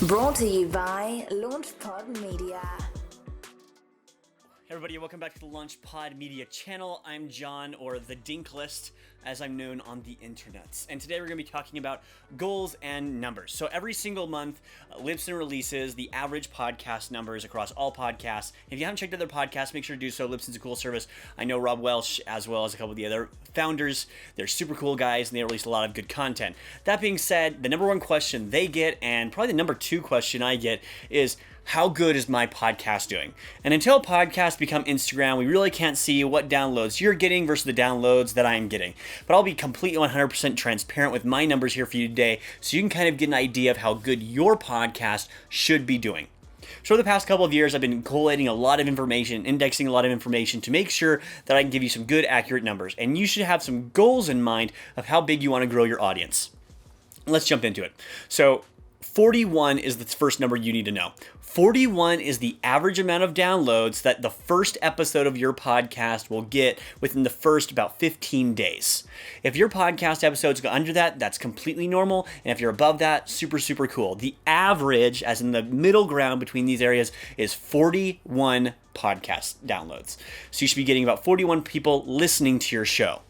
Brought to you by LaunchPod Media. Hey everybody, welcome back to the LaunchPod Media channel. I'm John, or the Dinklist, as I'm known on the internets. And today we're going to be talking about goals and numbers. So every single month, Libsyn releases the average podcast numbers across all podcasts. If you haven't checked out their podcasts, make sure to do so. Libsyn's a cool service. I know Rob Welch, as well as a couple of the other founders. They're super cool guys, and they release a lot of good content. That being said, the number one question they get, and probably the number two question I get, is how good is my podcast doing? And until podcasts become Instagram, we really can't see what downloads you're getting versus the downloads that I'm getting. But I'll be completely 100% transparent with my numbers here for you today, so you can kind of get an idea of how good your podcast should be doing. So for the past couple of years, I've been collating a lot of information, indexing a lot of information to make sure that I can give you some good, accurate numbers. And you should have some goals in mind of how big you want to grow your audience. Let's jump into it. So 41 is the first number you need to know. 41 is the average amount of downloads that the first episode of your podcast will get within the first about 15 days. If your podcast episodes go under that, that's completely normal. And if you're above that, super, super cool. The average, as in the middle ground between these areas, is 41 podcast downloads. So you should be getting about 41 people listening to your show.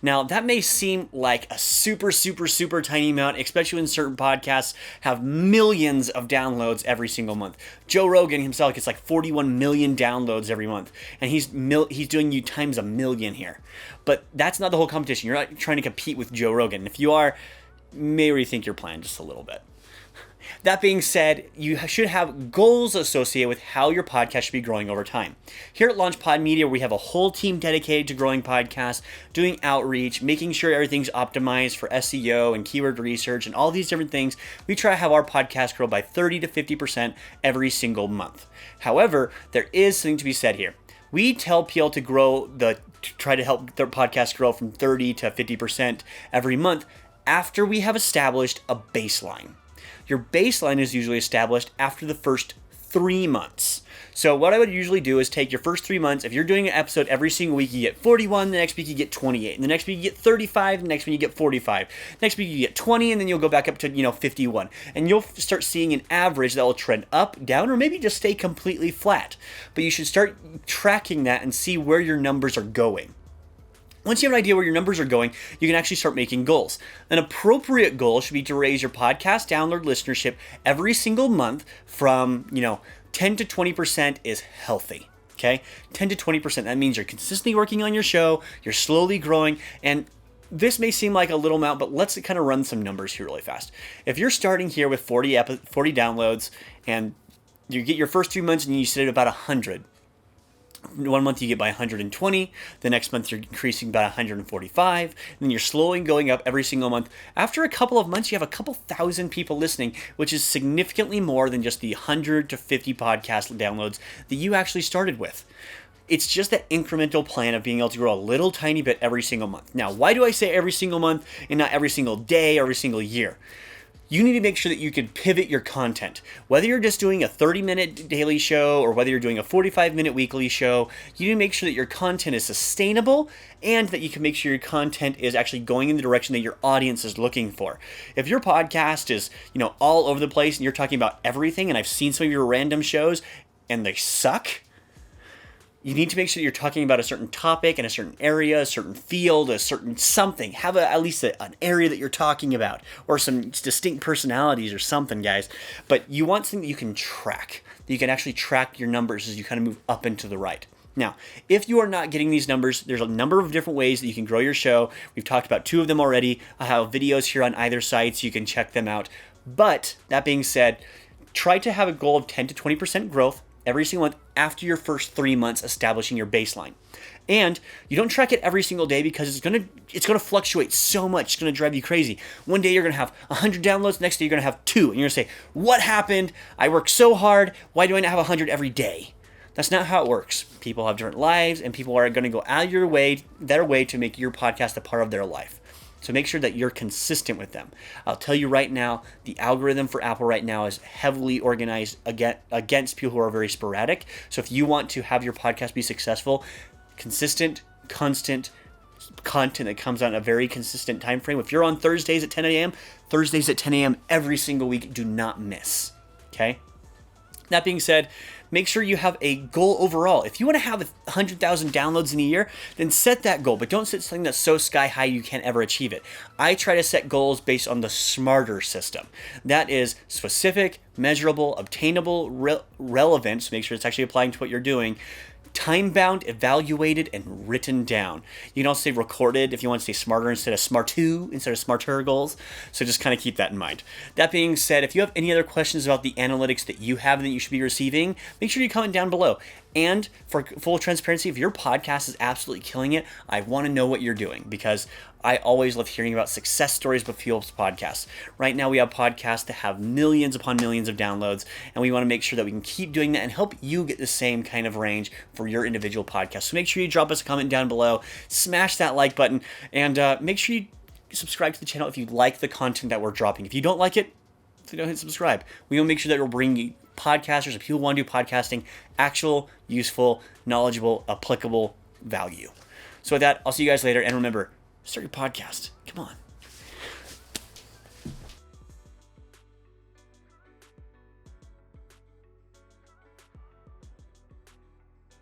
Now, that may seem like a super, super, super tiny amount, especially when certain podcasts have millions of downloads every single month. Joe Rogan himself gets like 41 million downloads every month, and he's doing you times a million here. But that's not the whole competition. You're not trying to compete with Joe Rogan. If you are, may rethink your plan just a little bit. That being said, you should have goals associated with how your podcast should be growing over time. Here at LaunchPod Media, we have a whole team dedicated to growing podcasts, doing outreach, making sure everything's optimized for SEO and keyword research and all these different things. We try to have our podcast grow by 30 to 50% every single month. However, there is something to be said here. We tell people to try to help their podcast grow from 30 to 50% every month after we have established a baseline. Your baseline is usually established after the first 3 months. So what I would usually do is take your first 3 months. If you're doing an episode every single week, you get 41. The next week, you get 28. And the next week, you get 35. The next week, you get 45. Next week, you get 20. And then you'll go back up to 51. And you'll start seeing an average that will trend up, down, or maybe just stay completely flat. But you should start tracking that and see where your numbers are going. Once you have an idea where your numbers are going, you can actually start making goals. An appropriate goal should be to raise your podcast download listenership every single month from, 10 to 20% is healthy. Okay? 10 to 20%. That means you're consistently working on your show, you're slowly growing, and this may seem like a little amount, but let's kind of run some numbers here really fast. If you're starting here with 40 downloads and you get your first 3 months and you sit at about 100, 1 month you get by 120, the next month you're increasing by 145, then you're slowly going up every single month. After a couple of months, you have a couple thousand people listening, which is significantly more than just the 100 to 50 podcast downloads that you actually started with. It's just that incremental plan of being able to grow a little tiny bit every single month. Now, why do I say every single month and not every single day or every single year? You need to make sure that you can pivot your content. Whether you're just doing a 30-minute daily show or whether you're doing a 45-minute weekly show, you need to make sure that your content is sustainable and that you can make sure your content is actually going in the direction that your audience is looking for. If your podcast is, all over the place and you're talking about everything, and I've seen some of your random shows and they suck, you need to make sure that you're talking about a certain topic in a certain area, a certain field, a certain something. Have at least an area that you're talking about or some distinct personalities or something, guys. But you want something that you can track, that you can actually track your numbers as you kind of move up and to the right. Now, if you are not getting these numbers, there's a number of different ways that you can grow your show. We've talked about 2 of them already. I have videos here on either side so you can check them out. But that being said, try to have a goal of 10 to 20% growth every single month after your first 3 months establishing your baseline. And you don't track it every single day because it's gonna fluctuate so much. It's gonna drive you crazy. One day you're gonna have 100 downloads, next day you're gonna have 2, and you're gonna say, "What happened? I worked so hard. Why do I not have 100 every day?" That's not how it works. People have different lives, and people are gonna go out of their way to make your podcast a part of their life. So make sure that you're consistent with them. I'll tell you right now, the algorithm for Apple right now is heavily organized against people who are very sporadic. So if you want to have your podcast be successful, consistent, constant content that comes out in a very consistent time frame. If you're on Thursdays at 10 a.m., Thursdays at 10 a.m. every single week, do not miss. Okay? That being said, make sure you have a goal overall. If you want to have 100,000 downloads in a year, then set that goal, but don't set something that's so sky high you can't ever achieve it. I try to set goals based on the SMARTER system. That is specific, measurable, obtainable, relevant, so make sure it's actually applying to what you're doing, time-bound, evaluated, and written down. You can also say recorded if you want to say smarter instead of smarter goals. So just kind of keep that in mind. That being said, if you have any other questions about the analytics that you have and that you should be receiving, make sure you comment down below. And for full transparency, if your podcast is absolutely killing it, I want to know what you're doing, because I always love hearing about success stories with Fuel's podcasts. Right now we have podcasts that have millions upon millions of downloads, and we want to make sure that we can keep doing that and help you get the same kind of range for your individual podcast. So make sure you drop us a comment down below, smash that like button, and make sure you subscribe to the channel if you like the content that we're dropping. If you don't like it, then don't hit subscribe. We want to make sure that we're bringing podcasters, if people want to do podcasting, actual, useful, knowledgeable, applicable value. So with that, I'll see you guys later, and remember, start your podcast. Come on.